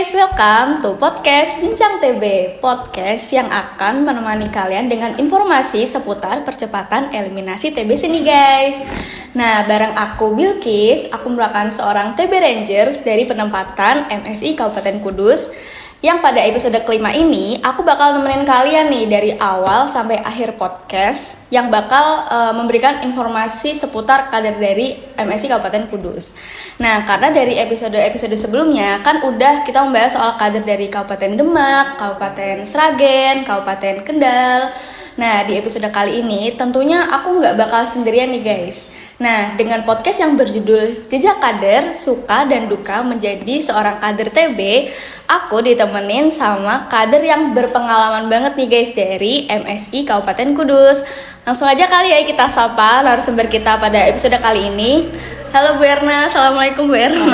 guys, welcome to podcast Bincang TB, podcast yang akan menemani kalian dengan informasi seputar percepatan eliminasi TBC nih guys. Nah, bareng aku Bilkis, aku merupakan seorang TB Rangers dari penempatan MSI Kabupaten Kudus. Yang pada episode kelima ini, aku bakal nemenin kalian nih dari awal sampai akhir podcast yang bakal memberikan informasi seputar kader dari MSI Kabupaten Kudus. Nah, karena dari episode-episode sebelumnya kan udah kita membahas soal kader dari Kabupaten Demak, Kabupaten Sragen, Kabupaten Kendal. Nah, di episode kali ini tentunya aku nggak bakal sendirian nih guys. Nah, dengan podcast yang berjudul Jejak Kader, Suka dan Duka Menjadi Seorang Kader TB, aku ditemenin sama kader yang berpengalaman banget nih guys dari MSI Kabupaten Kudus. Langsung aja kali ya kita sapa narasumber kita pada episode kali ini. Halo Bu Erna, Assalamualaikum Bu Erna.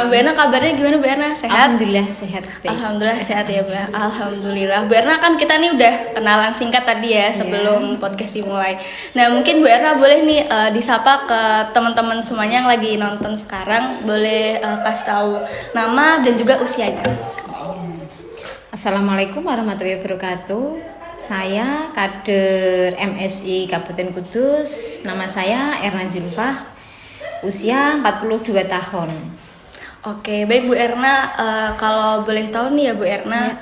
Bu Erna kabarnya gimana Bu Erna? Sehat? Alhamdulillah sehat. Alhamdulillah sehat ya Bu. Alhamdulillah. Bu Erna kan kita nih udah kenalan singkat tadi ya sebelum podcast dimulai. Nah mungkin Bu Erna boleh nih disapa ke teman-teman semuanya yang lagi nonton sekarang. Boleh kasih tahu nama dan juga usianya. Assalamualaikum warahmatullahi wabarakatuh. Saya kader MSI Kabupaten Kudus. Nama saya Erna Zulfah. Usia 42 tahun. Oke, baik Bu Erna, kalau boleh tahu nih ya Bu Erna,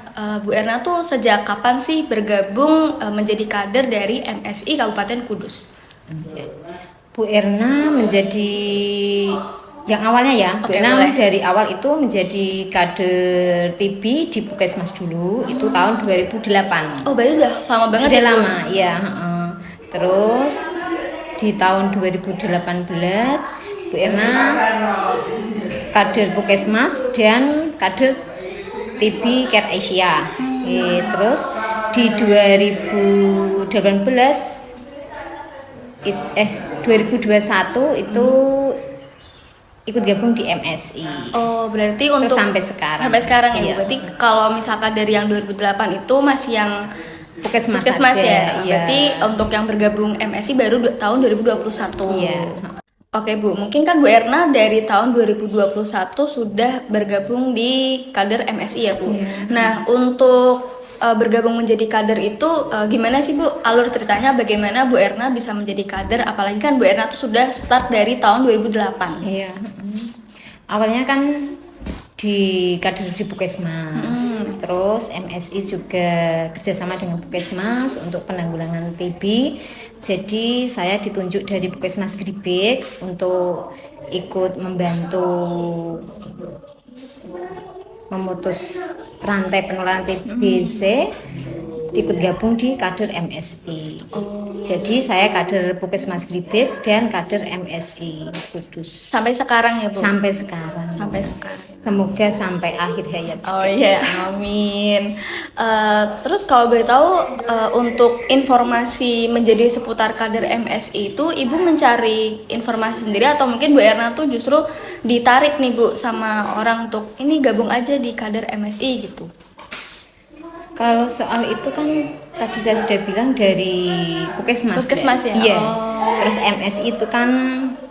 Bu Erna tuh sejak kapan sih bergabung menjadi kader dari MSI Kabupaten Kudus? Bu Erna menjadi yang awalnya ya, Bu Erna boleh. Dari awal itu menjadi kader TB di Puskesmas dulu, itu tahun 2008. Oh, berarti udah lama banget. Sudah lama, ya. Terus di tahun 2018 Bu Erna kader Puskesmas dan kader TB Care Asia. Terus di 2021 itu ikut gabung di MSI. Oh, berarti terus untuk sampai sekarang. Sampai sekarang ya. Iya. Berarti kalau misalkan dari yang 2008 itu masih yang Puskesmas ya. Iya. Berarti untuk yang bergabung MSI baru tahun 2021. Iya. Oke Bu, mungkin kan Bu Erna dari tahun 2021 sudah bergabung di kader MSI ya Bu. Nah untuk bergabung menjadi kader itu gimana sih Bu? Alur ceritanya bagaimana Bu Erna bisa menjadi kader? Apalagi kan Bu Erna tuh sudah start dari tahun 2008. Iya. Awalnya kan di kader di Puskesmas, terus MSI juga kerjasama dengan Puskesmas untuk penanggulangan TB. Jadi saya ditunjuk dari Puskesmas Gedibek untuk ikut membantu memutus rantai penularan TBC, ikut gabung di kader MSI. Jadi saya kader Puskesmas Gedibek dan kader MSI Kudus. Sampai sekarang ya Bu? Sampai sekarang. Semoga sampai akhir hayat. Oh iya, amin. Terus kalau boleh tahu untuk informasi menjadi seputar kader MSI itu Ibu mencari informasi sendiri atau mungkin Bu Erna tuh justru ditarik nih Bu sama orang untuk ini gabung aja di kader MSI gitu? Kalau soal itu kan tadi saya sudah bilang dari Puskesmas ya? Iya. Terus MSI itu kan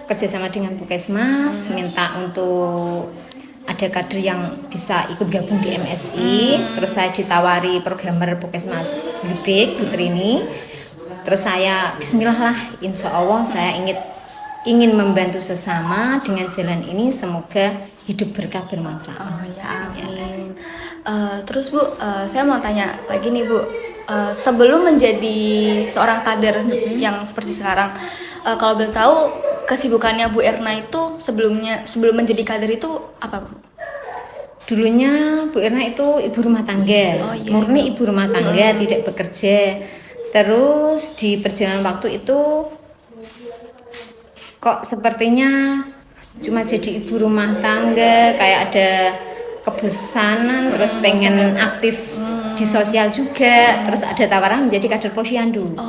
kerjasama dengan Puskesmas, minta untuk ada kader yang bisa ikut gabung di MSI. Terus saya ditawari programmer Puskesmas Gedibek Putrini. Terus saya bismillah lah, insya Allah saya ingin membantu sesama dengan jalan ini, semoga hidup berkah bermanfaat. Oh ya, amin. Terus Bu, saya mau tanya lagi nih Bu, sebelum menjadi seorang kader yang seperti sekarang, kalau boleh tahu kesibukannya Bu Erna itu sebelum menjadi kader itu apa Bu? Dulunya Bu Erna itu ibu rumah tangga, murni ibu rumah tangga, tidak bekerja. Terus di perjalanan waktu itu kok sepertinya cuma jadi ibu rumah tangga, kayak ada kebosanan, terus pengen aktif di sosial juga, terus ada tawaran menjadi kader Posyandu.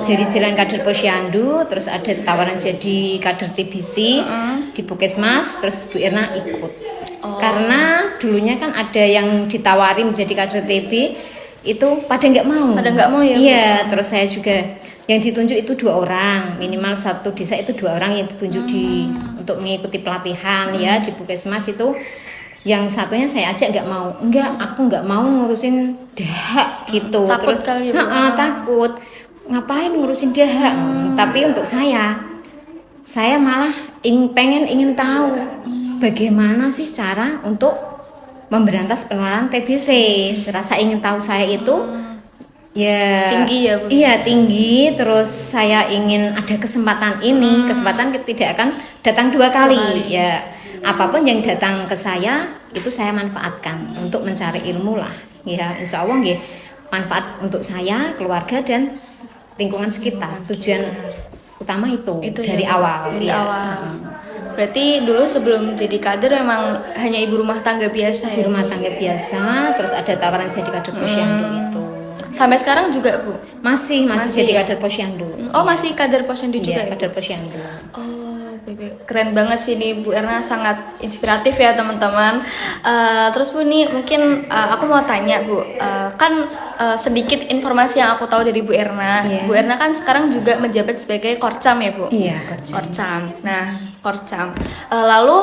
Dari jalan kader Posyandu, terus ada tawaran jadi kader TBC di Puskesmas, terus Bu Erna ikut. Karena dulunya kan ada yang ditawari menjadi kader TB, itu pada nggak mau. Ya? Iya, terus saya juga yang ditunjuk itu 2 orang, minimal satu desa itu 2 orang yang ditunjuk untuk mengikuti pelatihan ya di Puskesmas itu. yang satunya saya ajak enggak aku nggak mau ngurusin dahak gitu. Takut Terus kali ya, Bu. takut ngapain ngurusin dahak. Tapi untuk saya malah ingin tahu bagaimana sih cara untuk memberantas penularan TBC. Rasa ingin tahu saya itu ya Tinggi ya, Bu? Iya, tinggi. Terus saya ingin ada kesempatan ini. Kesempatan tidak akan datang dua kali. Ya, apapun yang datang ke saya itu saya manfaatkan untuk mencari ilmu lah. Ya, insya Allah nggih, manfaat untuk saya, keluarga dan lingkungan sekitar. Tujuan utama itu dari ya, awal. Dari ya. awal. Berarti dulu sebelum jadi kader memang hanya ibu rumah tangga biasa ya? Di rumah tangga biasa, terus ada tawaran jadi kader posyandu itu. Sampai sekarang juga, Bu? Masih jadi ya? kader posyandu. Oh, masih kader posyandu juga Iya, ya? kader posyandu. Oh, Bebe, keren banget sih nih Bu Erna, sangat inspiratif ya teman-teman. Terus Bu nih mungkin aku mau tanya Bu, kan sedikit informasi yang aku tahu dari Bu Erna. Iya. Bu Erna kan sekarang juga menjabat sebagai Korcam ya Bu? Iya, Korcam. Nah, Korcam. Lalu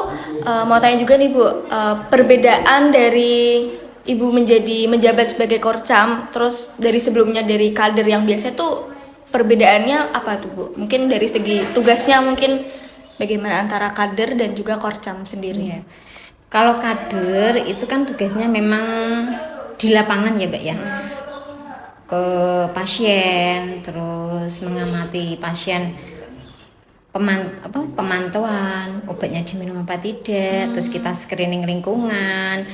mau tanya juga nih Bu, perbedaan dari Ibu menjabat sebagai Korcam, terus dari sebelumnya dari kader yang biasa tuh perbedaannya apa tuh Bu? Mungkin dari segi tugasnya mungkin bagaimana antara kader dan juga Korcam sendiri? Iya. Kalau kader itu kan tugasnya memang di lapangan ya Mbak ya. Ke pasien, terus mengamati pasien, pemantauan obatnya diminum apa tidak, terus kita screening lingkungan,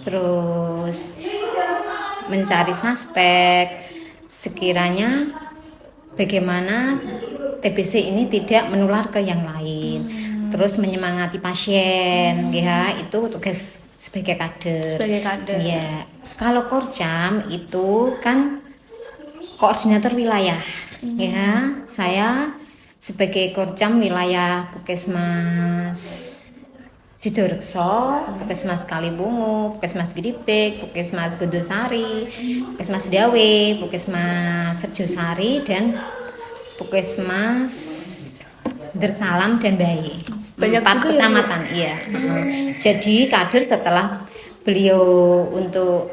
terus mencari suspek sekiranya bagaimana TBC ini tidak menular ke yang lain. Terus menyemangati pasien, ya itu tugas sebagai kader. Ya, kalau Korcam itu kan koordinator wilayah, ya saya sebagai Korcam wilayah Puskesmas Sidorekso, Puskesmas Kalibungu, Puskesmas Gedipik, Puskesmas Gondosari, Puskesmas Dawe, Puskesmas Serjosari, dan Puskesmas Dersalam dan Bayi. Banyak 4 juga kecamatan, iya. Jadi kader setelah beliau untuk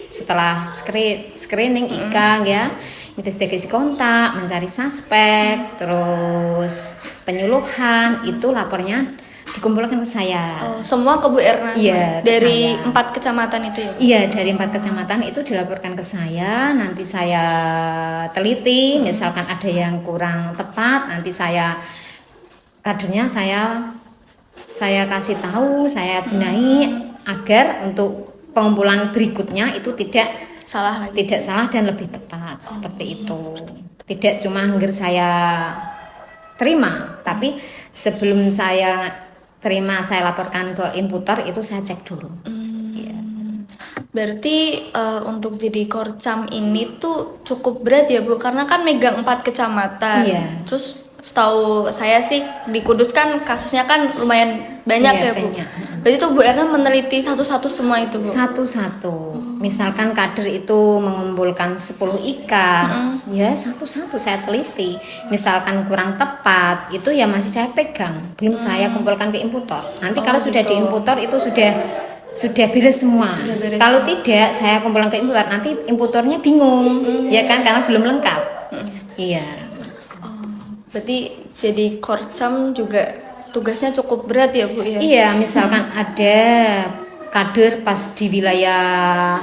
setelah screening IKA ya, investigasi kontak, mencari suspek, terus penyuluhan, itu lapornya dikumpulkan ke saya. Semua ke Bu Erna? Iya, dari 4 kecamatan itu ya? Iya, dari 4 kecamatan itu dilaporkan ke saya, nanti saya teliti, misalkan ada yang kurang tepat, nanti kadernya saya kasih tahu, saya benahi agar untuk pengumpulan berikutnya itu tidak salah dan lebih tepat. Seperti itu. Tidak cuma hanggar saya terima, tapi sebelum saya terima saya laporkan ke inputor itu saya cek dulu. Ya. Berarti untuk jadi Korcam ini tuh cukup berat ya Bu, karena kan megang 4 kecamatan. Iya. Terus setahu saya sih di Kudus kan kasusnya kan lumayan banyak ya Bu. Banyak. Berarti tuh Bu Erna meneliti satu-satu semua itu Bu? Satu-satu. Misalkan kader itu mengumpulkan 10 IKA, ya satu-satu saya teliti. Misalkan kurang tepat, itu ya masih saya pegang, belum saya kumpulkan ke inputor. Nanti kalau sudah di inputor itu sudah beres semua. Kalau tidak saya kumpulkan ke inputor, nanti inputornya bingung, ya kan, karena belum lengkap. Iya. Berarti jadi Korcam juga tugasnya cukup berat ya Bu ya? Iya, misalkan ada kader pas di wilayah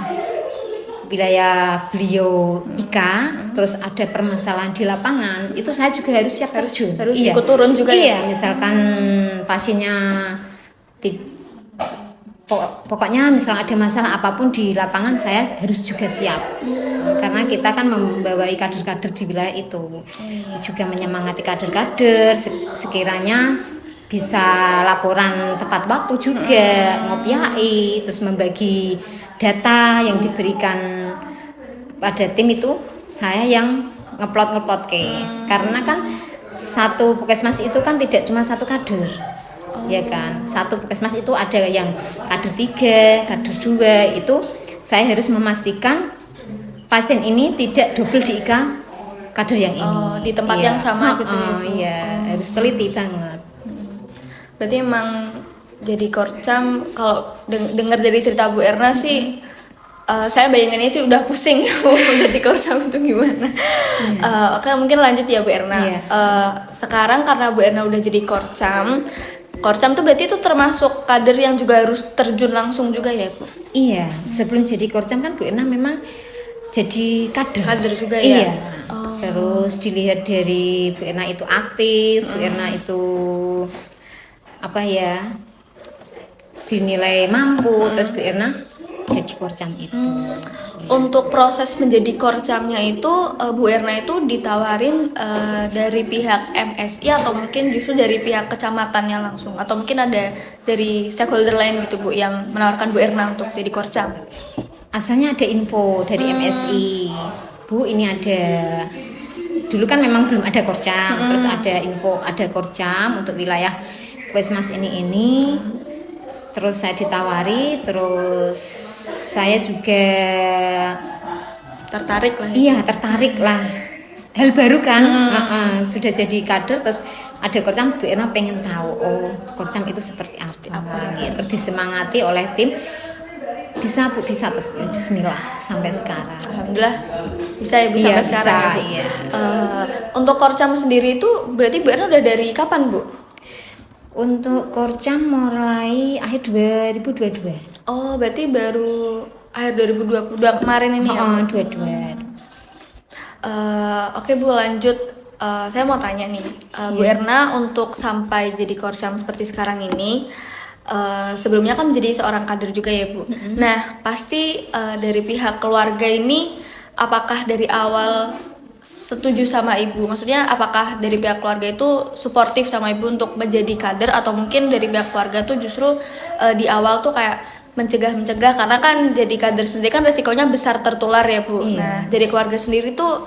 beliau IKA, terus ada permasalahan di lapangan, itu saya juga harus siap terjun. Harus ikut turun juga ya? ya? Misalkan pasiennya pokoknya misalnya ada masalah apapun di lapangan saya harus juga siap. Karena kita kan membawai kader-kader di wilayah itu. Juga menyemangati kader-kader sekiranya bisa laporan tepat waktu juga, ngopiai, terus membagi data yang diberikan pada tim itu saya yang ngeplot karena kan satu puskesmas itu kan tidak cuma satu kader, ya kan, satu puskesmas itu ada yang kader 3, kader 2, itu saya harus memastikan pasien ini tidak double di IKA kader yang ini di tempat yang sama gitu ya Bu? Iya, harus teliti banget. Berarti emang jadi korcam, kalau dengar dari cerita Bu Erna sih, saya bayangannya sih udah pusing jadi korcam itu gimana. Oke, mungkin lanjut ya Bu Erna. Iya. Sekarang karena Bu Erna udah jadi korcam, korcam tuh berarti itu termasuk kader yang juga harus terjun langsung juga ya Bu? Iya, sebelum jadi korcam kan Bu Erna memang jadi kader. Kader juga ya? Iya. Terus dilihat dari Bu Erna itu aktif, Bu Erna itu apa ya, dinilai mampu, terus Bu Erna jadi korcam itu. Untuk proses menjadi korcamnya itu Bu Erna itu ditawarin dari pihak MSI atau mungkin justru dari pihak kecamatannya langsung, atau mungkin ada dari stakeholder lain gitu Bu yang menawarkan Bu Erna untuk jadi korcam? Asalnya ada info dari MSI, Bu ini ada, dulu kan memang belum ada korcam, terus ada info ada korcam untuk wilayah Puskesmas ini. Terus saya ditawari, terus saya juga Tertarik lah ya? iya tertarik lah, hal baru kan. Sudah jadi kader terus ada korcam, Bu Erna pengen tahu korcam itu seperti apa gitu, disemangati oleh tim. Bisa Bu, bisa, terus bismillah sampai sekarang. Alhamdulillah bisa ya Bu Iya, sampai sekarang bisa, ya Bu. iya. Untuk korcam sendiri itu berarti Bu Erna udah dari kapan Bu? Untuk korcam mulai akhir 2022. Oh berarti baru akhir 2022 kemarin ini ya Bu? 22. Oke Bu, lanjut. Saya mau tanya nih, Bu Erna untuk sampai jadi korcam seperti sekarang ini, sebelumnya kan menjadi seorang kader juga ya Bu. Nah pasti dari pihak keluarga ini, apakah dari awal setuju sama Ibu? Maksudnya apakah dari pihak keluarga itu suportif sama Ibu untuk menjadi kader, atau mungkin dari pihak keluarga tuh justru di awal tuh kayak mencegah karena kan jadi kader sendiri kan resikonya besar tertular ya Bu. Iya. Nah dari keluarga sendiri tuh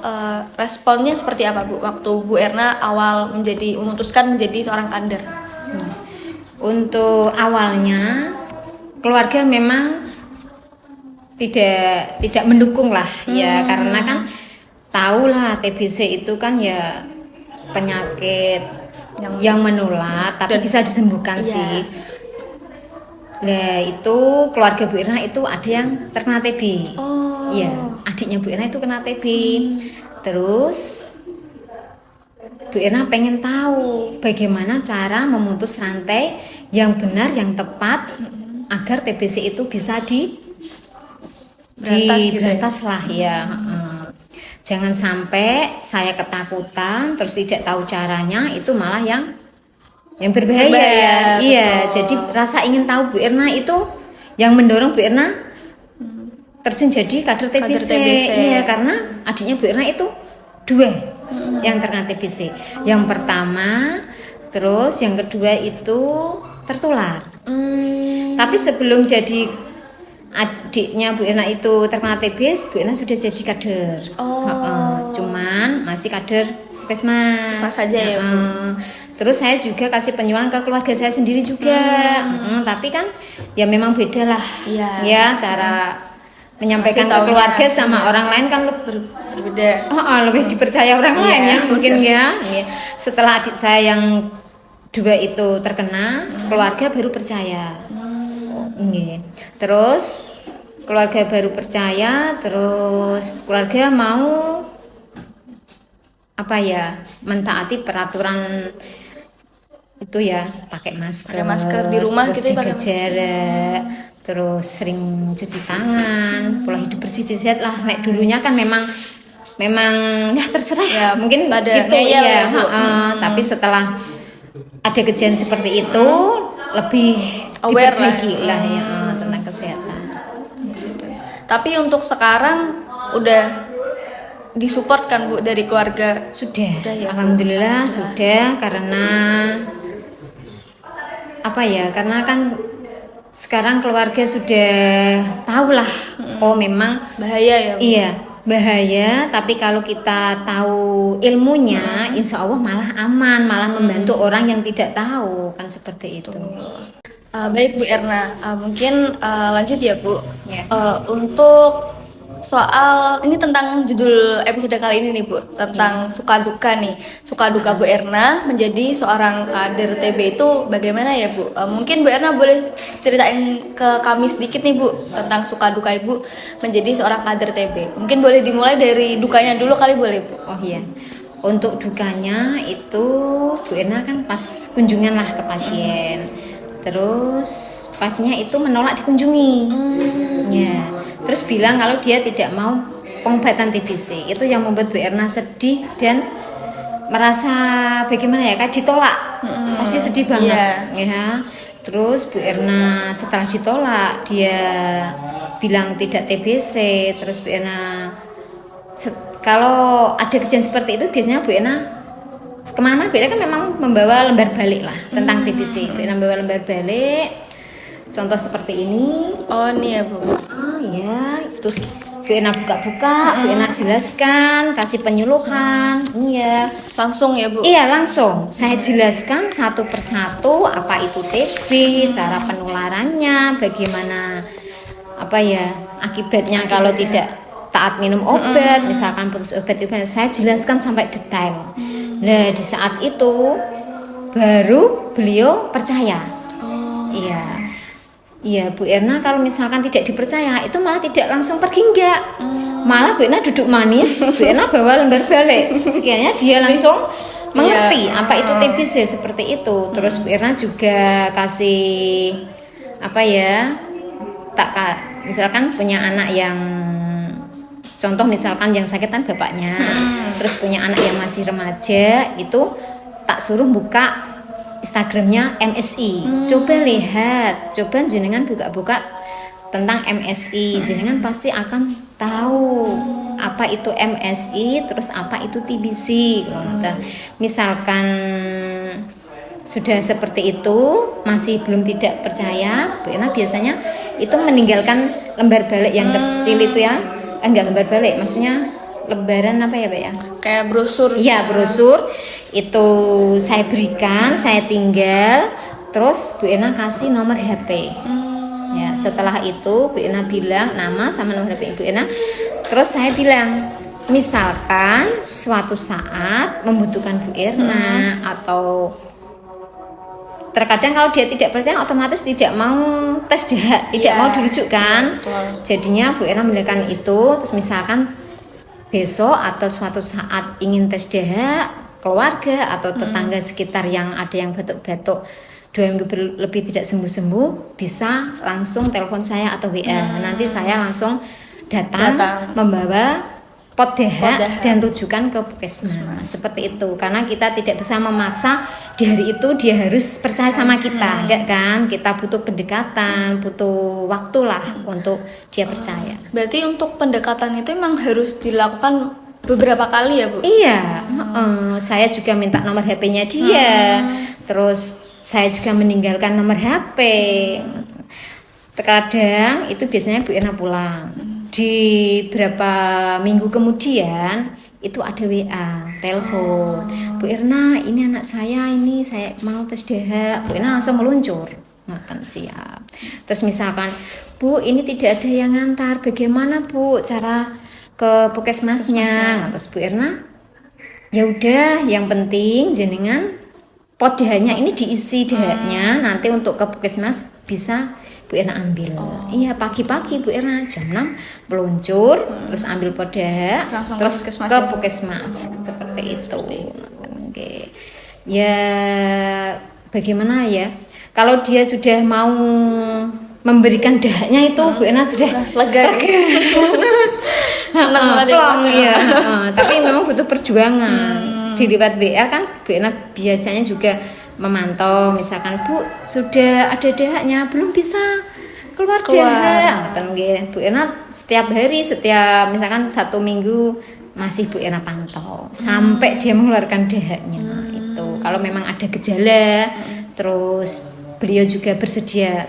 responnya seperti apa Bu waktu Bu Erna awal memutuskan menjadi seorang kader? Untuk awalnya keluarga memang tidak mendukung lah ya, karena kan tahulah TBC itu kan ya penyakit yang menular tapi bisa disembuhkan Iya. sih. Nah itu keluarga Bu Erna itu ada yang terkena TB. Oh. Iya, adiknya Bu Erna itu kena TB. Terus Bu Erna pengen tahu bagaimana cara memutus rantai yang benar, yang tepat agar TBC itu bisa diberantas gitu ya? lah ya. Jangan sampai saya ketakutan terus tidak tahu caranya, itu malah yang berbahaya. Iya, betul. jadi rasa ingin tahu Bu Erna itu yang mendorong Bu Erna terjun jadi kader TBC. Iya, karena adiknya Bu Erna itu 2 yang terkena TBC. Yang pertama, terus yang kedua itu tertular. Tapi sebelum jadi adiknya Bu Erna itu terkena TB, Bu Erna sudah jadi kader. Cuman masih kader Puskesmas saja ya Bu. Terus saya juga kasih penyuluhan ke keluarga saya sendiri juga. Tapi kan ya memang beda lah. Iya. Ya cara menyampaikan Masih ke taunya, keluarga sama orang lain kan berbeda. lebih dipercaya orang Iya. lain ya mungkin ya. Iya. Setelah adik saya yang 2 itu terkena, keluarga baru percaya. Iya. Terus keluarga baru percaya, terus keluarga mau apa ya, mentaati peraturan itu ya, pakai masker di rumah terus gitu ya, jaga pakai jarak, terus sering cuci tangan, pola hidup bersih sehat lah. Nek dulunya kan memang ya terserah Ya, mungkin pada gitu ngeyel ya, ya, Bu. tapi setelah ada kejadian seperti itu lebih Aware diperbaiki lah. lah ya tentang kesehatan. Tapi untuk sekarang udah disupport kan Bu dari keluarga? Sudah, Udah ya, Bu? alhamdulillah sudah, karena apa ya, karena kan sekarang keluarga sudah tahu lah, oh memang Bahaya ya Bu? iya bahaya, tapi kalau kita tahu ilmunya, insya Allah malah aman, malah membantu orang yang tidak tahu, kan seperti itu. Baik Bu Erna, mungkin lanjut ya Bu. Ya. Untuk soal ini tentang judul episode kali ini nih Bu, tentang suka duka nih. Suka duka Bu Erna menjadi seorang kader TB itu bagaimana ya Bu? Mungkin Bu Erna boleh ceritain ke kami sedikit nih Bu tentang suka duka Ibu menjadi seorang kader TB. Mungkin boleh dimulai dari dukanya dulu kali, boleh Bu? Oh iya. Untuk dukanya itu Bu Erna kan pas kunjungan lah ke pasien. Terus pasiennya itu menolak dikunjungi. Ya. Terus bilang kalau dia tidak mau pengobatan TBC. Itu yang membuat Bu Erna sedih dan merasa bagaimana ya, kayak ditolak. Pasti sedih banget. Ya. Terus Bu Erna setelah ditolak, dia bilang tidak TBC. Terus Bu Erna kalau ada kejadian seperti itu biasanya Bu Erna kemana-mana. Bu Erna kan memang membawa lembar balik lah tentang TBC. Bu Erna membawa lembar balik. Contoh seperti ini. Oh ini ya Bu. Oh iya, terus Bu Erna buka-buka, Bu Erna jelaskan, kasih penyuluhan. Iya. Langsung ya Bu? Iya langsung. Saya jelaskan satu persatu apa itu TB, cara penularannya, bagaimana apa ya akibatnya kalau tidak taat minum obat, misalkan putus obat itu saya jelaskan sampai detail. Nah di saat itu baru beliau percaya. Iya. Iya Bu Erna kalau misalkan tidak dipercaya itu malah tidak langsung pergi enggak. Malah Bu Erna duduk manis, Bu Erna bawa lembar balik. Sekiranya dia langsung mengerti apa itu TBC seperti itu. Terus Bu Erna juga kasih apa ya? Misalkan punya anak yang contoh misalkan yang sakit kan bapaknya. Terus punya anak yang masih remaja itu tak suruh buka Instagramnya MSI. Coba lihat, coba jenengan buka-buka tentang MSI, jenengan pasti akan tahu apa itu MSI, terus apa itu TBC. Misalkan sudah seperti itu masih belum tidak percaya, Bu Erna biasanya itu meninggalkan lembar balik yang kecil itu ya, enggak lembar balik, maksudnya lembaran apa ya Pak ya? Kayak brosur. Iya brosur. Itu saya berikan, saya tinggal, terus Bu Erna kasih nomor HP. Ya, setelah itu Bu Erna bilang nama sama nomor HP Bu Erna. Terus saya bilang, misalkan suatu saat membutuhkan Bu Erna atau terkadang kalau dia tidak percaya otomatis tidak mau tes dahak, tidak mau dirujukkan. Jadinya Bu Erna melakukan itu, terus misalkan besok atau suatu saat ingin tes dahak keluarga atau tetangga sekitar yang ada yang batuk-batuk 2 minggu lebih tidak sembuh-sembuh, bisa langsung telepon saya atau WA. Nanti saya langsung datang. Membawa pot dahak dan rujukan ke puskesmas. Seperti itu. Karena kita tidak bisa memaksa di hari itu dia harus percaya sama kita, enggak kan? Kita butuh pendekatan, butuh waktu lah untuk dia percaya. Berarti untuk pendekatan itu memang harus dilakukan beberapa kali ya Bu? Iya, saya juga minta nomor HP-nya dia. Terus saya juga meninggalkan nomor HP. Terkadang itu biasanya Bu Erna pulang. Di berapa minggu kemudian itu ada WA, telepon. Bu Erna, ini anak saya, ini saya mau tes dahak. Bu Erna langsung meluncur. Makan siap. Terus misalkan, Bu, ini tidak ada yang ngantar. Bagaimana Bu cara ke puskesmasnya? Terus Bu Erna, ya udah, yang penting jenengan pot dahaknya ini diisi dahaknya, nanti untuk ke puskesmas bisa Bu Erna ambil. Iya, pagi-pagi Bu Erna jam 6 meluncur, terus ambil pot dahak, terus ke puskesmas. Seperti itu. Oke. Ya bagaimana ya? Kalau dia sudah mau memberikan dahaknya itu Bu Erna sudah lega. Senang banget ya. Tapi memang butuh perjuangan. Di lewat WA kan Bu Erna biasanya juga memantau, misalkan Bu sudah ada dahaknya, belum bisa keluar dahak. Bu Erna setiap hari, setiap misalkan 1 minggu masih Bu Erna pantau sampai dia mengeluarkan dahaknya. Itu kalau memang ada gejala, terus beliau juga bersedia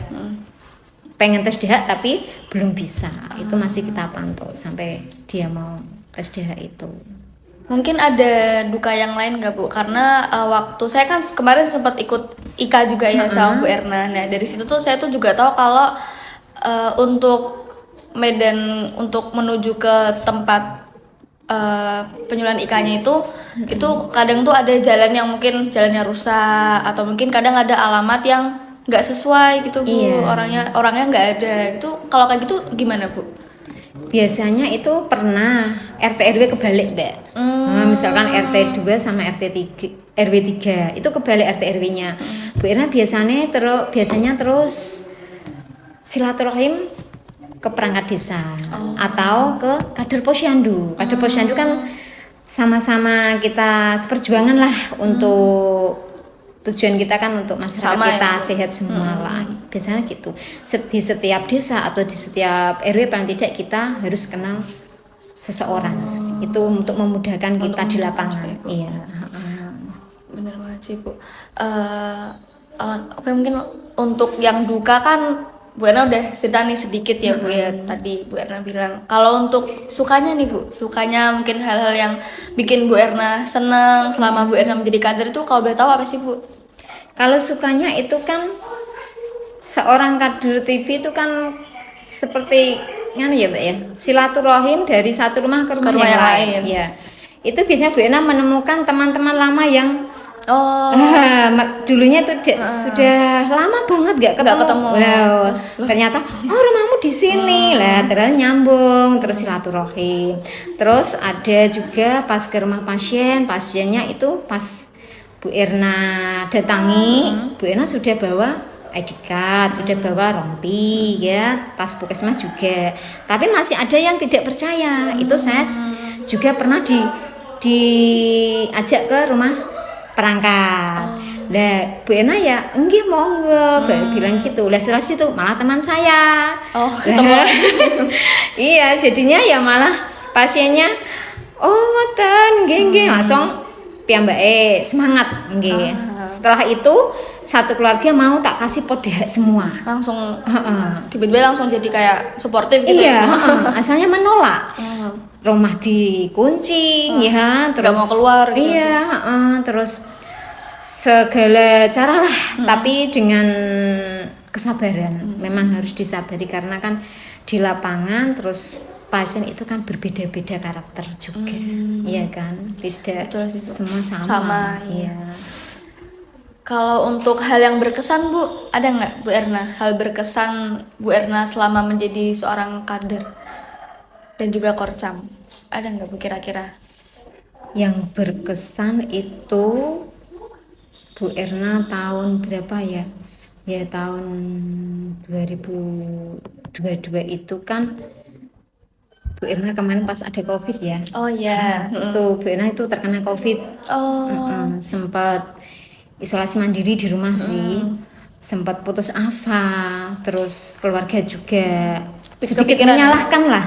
pengen tes dahak tapi belum bisa, itu masih kita pantau sampai dia mau tes dahak itu. Mungkin ada duka yang lain nggak Bu? Karena waktu saya kan kemarin sempat ikut IKA juga ya sama Bu Erna. Nah dari situ tuh saya tuh juga tahu kalau untuk medan untuk menuju ke tempat penyuluhan ikannya itu kadang tuh ada jalan yang mungkin jalannya rusak atau mungkin kadang ada alamat yang nggak sesuai gitu Bu. Iya. orangnya nggak ada. Itu kalau kayak gitu gimana Bu? Biasanya itu pernah RT RW kebalik, Mbak. Nah, misalkan RT 2 sama RW 3 itu kebalik RT RW-nya. Bu Irna biasanya terus silaturahim ke perangkat desa atau ke kader posyandu. Kader posyandu kan sama-sama kita seperjuangan lah untuk tujuan kita kan untuk masyarakat Sama kita ya, sehat semua lah. Biasanya gitu. Di setiap desa atau di setiap RW paling tidak kita harus kenal seseorang. Itu untuk memudahkan kita di lapangan. Iya. Bener banget sih Bu. Oke, mungkin untuk yang duka kan Bu Erna udah cerita nih sedikit ya Bu ya. Tadi Bu Erna bilang kalau untuk sukanya nih Bu, sukanya mungkin hal-hal yang bikin Bu Erna seneng selama Bu Erna menjadi kader itu kalau boleh tahu apa sih Bu? Kalau sukanya itu kan seorang kader TV itu kan seperti nganu ya Mbak ya, silaturahim dari satu rumah ke rumah yang lain. Ya. Itu biasanya Bu Ena menemukan teman-teman lama yang dulunya tuh sudah lama banget gak ketemu. Wow, ternyata rumahmu di sini lah, terus nyambung, terus silaturahim. Terus ada juga pas ke rumah pasiennya itu pas Bu Erna datangi, Bu Erna sudah bawa ID card, sudah bawa rompi ya, tas puskesmas juga. Tapi masih ada yang tidak percaya. Itu saya juga pernah diajak ke rumah perangkat. Lah Bu Erna ya, enggak monggo, bilang gitu. Lah setelah itu malah teman saya. Ketemu. Iya, jadinya ya malah pasiennya ngoten, nggih langsung piyambake semangat nggih. Setelah itu satu keluarga mau tak kasih podeh semua. Langsung tiba-tiba langsung jadi kayak suportif gitu. Iya, asalnya menolak. Rumah dikunci ya, terus gak mau keluar gitu. Iya, terus segala cara lah, tapi dengan kesabaran. Memang harus disabari karena kan di lapangan terus pasien itu kan berbeda-beda karakter juga, iya kan, tidak semua sama. Iya. Kalau untuk hal yang berkesan Bu, ada nggak Bu Erna hal berkesan Bu Erna selama menjadi seorang kader dan juga korcam, ada nggak Bu kira-kira? Yang berkesan itu Bu Erna tahun berapa ya? Ya tahun 2022 itu kan Bu Erna kemarin pas ada COVID ya. Oh iya. Itu Bu Erna itu terkena COVID. Sempat isolasi mandiri di rumah sih. Sempat putus asa, terus keluarga juga sedikit menyalahkan lah.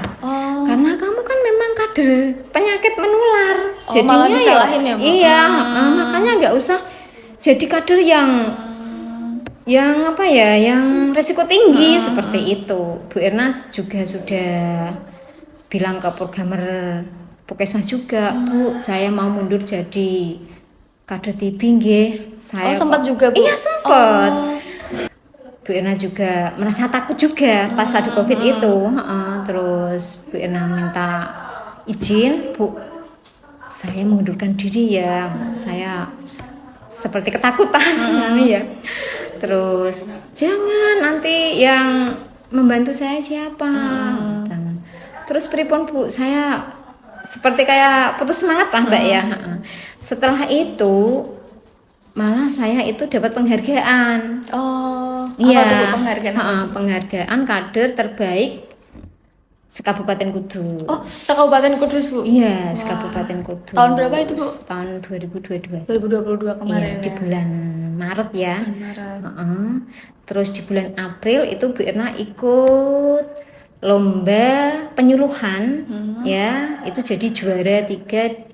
Karena kamu kan memang kader penyakit menular. Jadinya malah disalahin ya, Bu? Iya, makanya nggak usah jadi kader yang apa ya, yang resiko tinggi seperti itu. Bu Erna juga sudah bilang ke programmer Puskesmas juga, Bu, saya mau mundur jadi kader TB nggih. Saya sempat juga Bu? Iya sempat. Bu Erna juga merasa takut juga pas ada COVID itu. Terus Bu Erna minta izin, Bu, saya mengundurkan diri ya. Saya seperti ketakutan. Iya. Terus jangan, nanti yang membantu saya siapa? Terus pripun Bu, saya seperti kayak putus semangat lah Mbak ya. Setelah itu malah saya itu dapat penghargaan. Iya. Apa tuh Bu penghargaan? Penghargaan kader terbaik se-Kabupaten Kudus. Se-Kabupaten Kudus Bu? Iya, se-Kabupaten Kudus. Tahun berapa itu Bu? Tahun 2022. 2022 kemarin. Iya, di bulan Maret ya. Terus di bulan April itu Bu Erna ikut lomba penyuluhan ya, itu jadi juara 3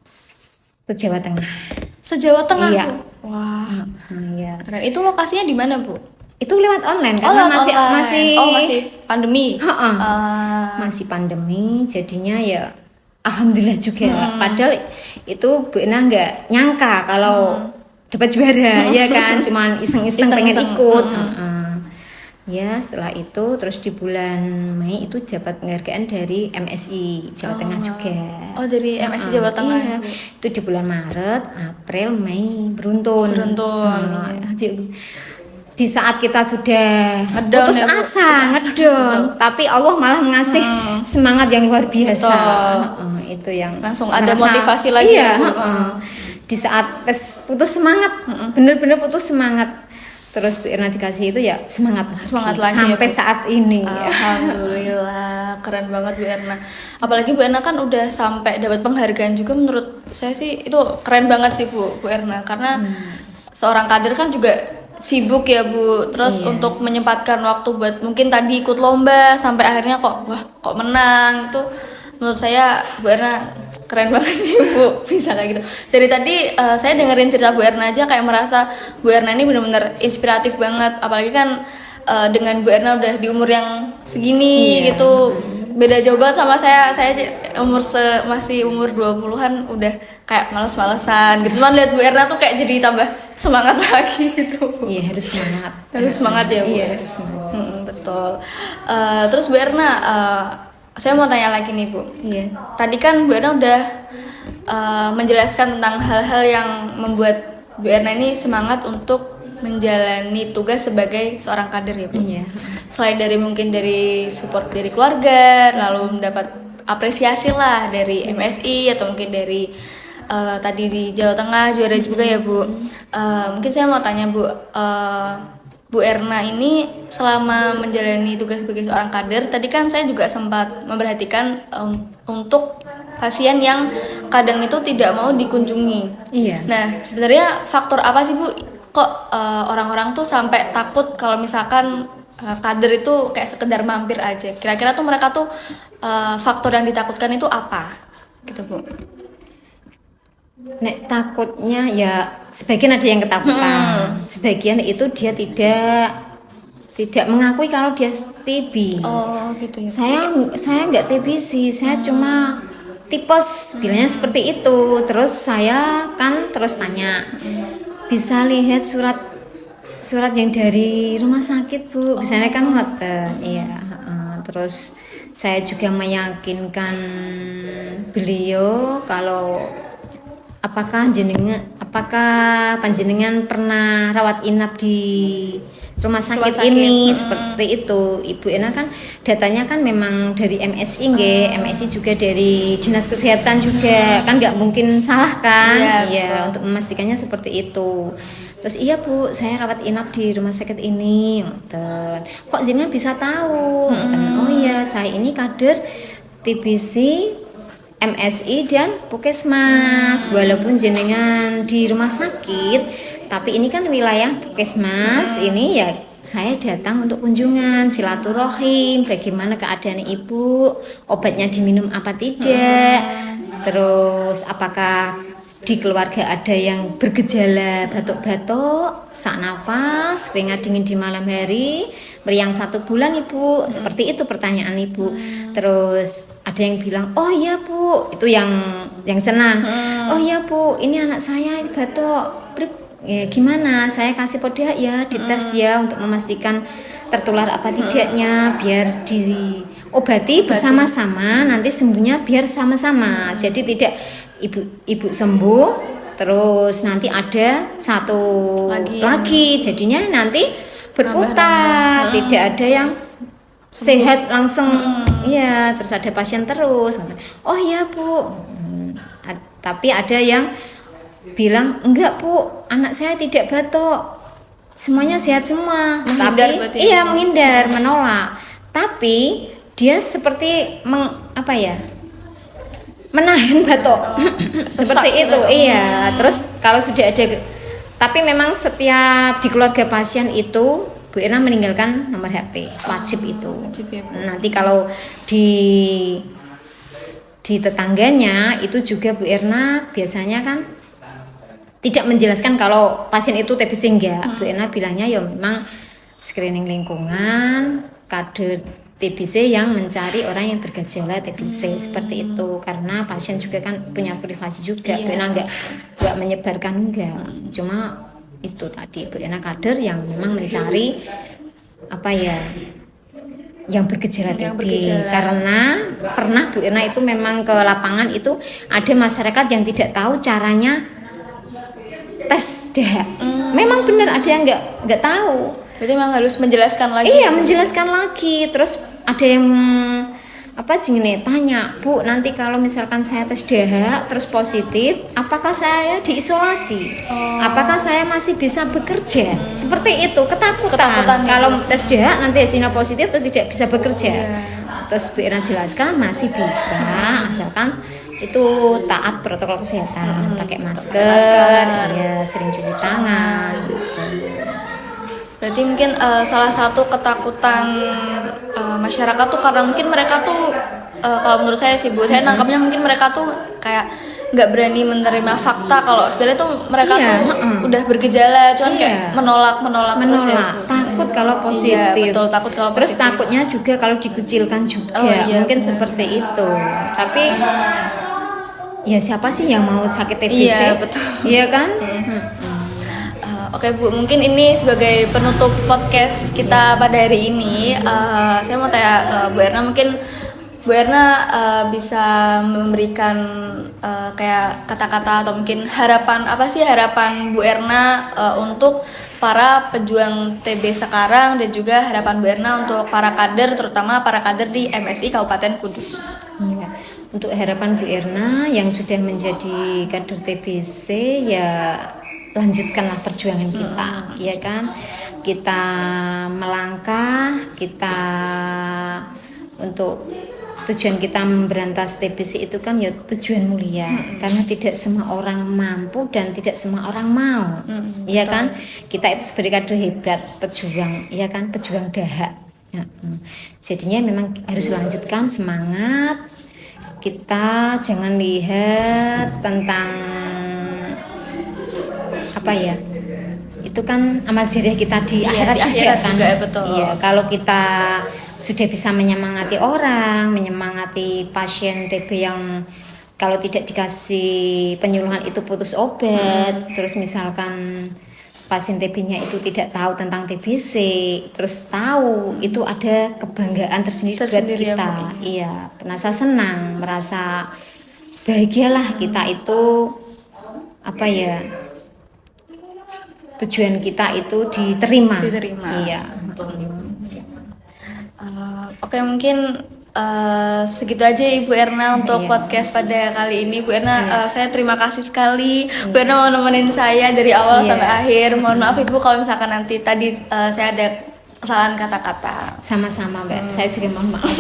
se-Jawa Tengah. Se-Jawa Tengah Iya. Bu? Wah. Iya. Keren. Itu lokasinya di mana Bu? Itu lewat online karena masih pandemi. Masih pandemi, jadinya ya alhamdulillah juga. Padahal itu Bu Ena nggak nyangka kalau dapat juara ya kan, cuman iseng-iseng pengen ikut. Ya, setelah itu terus di bulan Mei itu dapat penghargaan dari MSI Jawa Tengah juga. Oh, dari MSI Jawa Tengah. Iya, itu di bulan Maret, April, Mei beruntun. Di saat kita sudah Ngedown putus ya, Bu? asa, ngedown, tapi Allah malah mengasih semangat yang luar biasa. Itu yang langsung ada motivasi lagi. Iya, ya, Bu? Di saat putus semangat, bener-bener putus semangat. Terus Bu Irna dikasih itu ya semangat lagi sampai ya, saat ini. Alhamdulillah, keren banget Bu Erna. Apalagi Bu Erna kan udah sampai dapat penghargaan juga, menurut saya sih itu keren banget sih Bu Erna, karena seorang kader kan juga sibuk ya Bu. Terus untuk menyempatkan waktu buat mungkin tadi ikut lomba sampai akhirnya kok menang, itu menurut saya Bu Erna keren banget sih Bu, bisa kayak gitu. Dari tadi saya dengerin cerita Bu Erna aja kayak merasa Bu Erna ini benar-benar inspiratif banget. Apalagi kan dengan Bu Erna udah di umur yang segini gitu, beda jauh banget sama saya. Saya masih umur 20-an udah kayak males-malesan gitu. Cuman lihat Bu Erna tuh kayak jadi tambah semangat lagi gitu. Iya, harus semangat. Harus semangat ya Bu. Iya, harus semangat. Betul. Terus Bu Erna, saya mau tanya lagi nih Bu. Iya. Tadi kan Bu Erna udah menjelaskan tentang hal-hal yang membuat Bu Erna ini semangat untuk menjalani tugas sebagai seorang kader ya Bu. Iya. Selain mungkin dari support dari keluarga, lalu mendapat apresiasi lah dari MSI atau mungkin dari tadi di Jawa Tengah juara juga ya Bu. Mungkin saya mau tanya Bu. Bu Erna ini selama menjalani tugas sebagai seorang kader, tadi kan saya juga sempat memperhatikan untuk pasien yang kadang itu tidak mau dikunjungi. Iya. Nah, sebenarnya faktor apa sih Bu? Kok orang-orang tuh sampai takut kalau misalkan kader itu kayak sekedar mampir aja? Kira-kira tuh mereka tuh faktor yang ditakutkan itu apa? Gitu Bu. Nek takutnya ya sebagian ada yang ketakutan, sebagian itu dia tidak mengakui kalau dia TB. Oh gitu ya. Saya nggak TB sih, saya cuma tipes, bilangnya seperti itu. Terus saya kan terus tanya, bisa lihat surat yang dari rumah sakit Bu, biasanya kan ngoten, iya. Terus saya juga meyakinkan beliau kalau apakah panjenengan pernah rawat inap di rumah sakit ini seperti itu. Ibu Ena kan datanya kan memang dari MSI MSI juga dari Dinas Kesehatan juga, kan nggak mungkin salah kan. Iya, untuk memastikannya seperti itu. Terus iya Bu, saya rawat inap di rumah sakit ini. Kok jenengan bisa tahu? Oh iya, saya ini kader TBC MSI dan Puskesmas. Walaupun jenengan di rumah sakit, tapi ini kan wilayah Puskesmas. Ini ya saya datang untuk kunjungan, silaturahim, bagaimana keadaan ibu, obatnya diminum apa tidak, terus apakah di keluarga ada yang bergejala batuk-batuk, sak nafas, keringat dingin di malam hari, meriang 1 bulan ibu, seperti itu pertanyaan ibu. Terus ada yang bilang, oh iya Bu, itu yang senang. Oh iya Bu, ini anak saya batuk, ya, gimana? Saya kasih poda ya, dites ya untuk memastikan tertular apa tidaknya, biar diobati bersama-sama, nanti sembuhnya biar sama-sama. Jadi tidak ibu sembuh, terus nanti ada satu lagi, jadinya nanti berputar, tidak ada yang sehat langsung. Iya, terus ada pasien terus. Oh iya Bu, tapi ada yang bilang enggak Bu, anak saya tidak batuk, semuanya sehat semua. Menghindar, tapi iya menghindar, menolak. Tapi dia seperti menahan batuk seperti itu. Iya, terus kalau sudah ada, tapi memang setiap di keluarga pasien itu Bu Irna meninggalkan nomor HP, wajib itu. Nanti kalau di tetangganya itu juga Bu Irna biasanya kan tidak menjelaskan kalau pasien itu TBC enggak. Bu Irna bilangnya ya memang screening lingkungan, kader TBC yang mencari orang yang bergejala TBC seperti itu, karena pasien juga kan punya privasi juga. Bu Ena enggak menyebarkan, enggak, cuma itu tadi Bu Ena kader yang memang mencari apa ya, yang bergejala Yang TB. bergejala. Karena pernah Bu Irna itu memang ke lapangan itu ada masyarakat yang tidak tahu caranya tes dahak. Memang benar ada yang nggak tahu. Berarti memang harus menjelaskan lagi. Iya, menjelaskan lagi. Terus ada yang gini tanya, Bu, nanti kalau misalkan saya tes dahak terus positif, apakah saya diisolasi? Apakah saya masih bisa bekerja? Seperti itu, ketakutan. Kalau tes dahak nanti hasilnya positif atau tidak bisa bekerja. Terus Bu Irna jelaskan masih bisa, asalkan itu taat protokol kesehatan, pakai masker, ya sering cuci tangan. Berarti mungkin salah satu ketakutan masyarakat tuh karena mungkin mereka tuh kalau menurut saya sih Bu, saya nangkapnya mungkin mereka tuh kayak nggak berani menerima fakta kalau sebenarnya tuh mereka tuh udah bergejala, cuman kayak menolak terus ya, Bu. Takut kalau positif. Iya, betul, takut kalau Terus positif. takutnya juga kalau dikucilkan juga, mungkin seperti itu. Tapi ya siapa sih yang mau sakit TBC? Iya, betul. Iya kan? Oke Bu, mungkin ini sebagai penutup podcast kita pada hari ini, saya mau tanya Bu Erna, mungkin Bu Erna bisa memberikan kayak kata-kata atau mungkin harapan, apa sih harapan Bu Erna untuk para pejuang TB sekarang dan juga harapan Bu Erna untuk para kader, terutama para kader di MSI Kabupaten Kudus. Ya. Untuk harapan Bu Erna yang sudah menjadi kader TBC, ya lanjutkanlah perjuangan kita, ya kan? Kita melangkah, kita untuk tujuan kita memberantas TBC itu kan ya tujuan mulia, karena tidak semua orang mampu dan tidak semua orang mau, ya kan? Kita itu sebagai kader hebat, pejuang, ya kan? Pejuang dahak. Ya. Jadinya memang harus lanjutkan semangat. Kita jangan lihat tentang apa ya, itu kan amal jariah kita di akhirat juga kan. Betul. Iya, kalau kita sudah bisa menyemangati orang, menyemangati pasien TB yang kalau tidak dikasih penyuluhan itu putus obat, terus misalkan pasien TB-nya itu tidak tahu tentang TBC, terus tahu, itu ada kebanggaan tersendiri buat kita. Ya, iya, merasa senang, merasa bahagialah kita itu apa ya? Tujuan kita itu diterima. Iya. Oke, mungkin segitu aja Ibu Erna untuk podcast pada kali ini. Bu Erna, saya terima kasih sekali Bu Erna mau nemenin saya dari awal sampai akhir. Mohon maaf Ibu kalau misalkan nanti tadi saya ada kesalahan kata-kata. Sama-sama Mbak, saya juga mohon maaf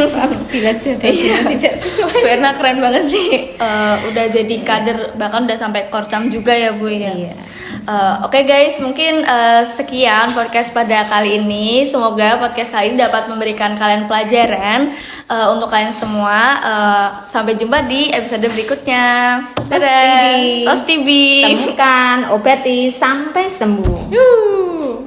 bila jawabannya tidak sesuai. Bu Erna keren banget sih, udah jadi kader, bahkan udah sampai korcam juga ya Bu ya. Iya. Oke guys, mungkin sekian podcast pada kali ini. Semoga podcast kali ini dapat memberikan kalian pelajaran untuk kalian semua. Sampai jumpa di episode berikutnya. Dadah. Tos TV. Temukan, obati sampai sembuh. Yuh.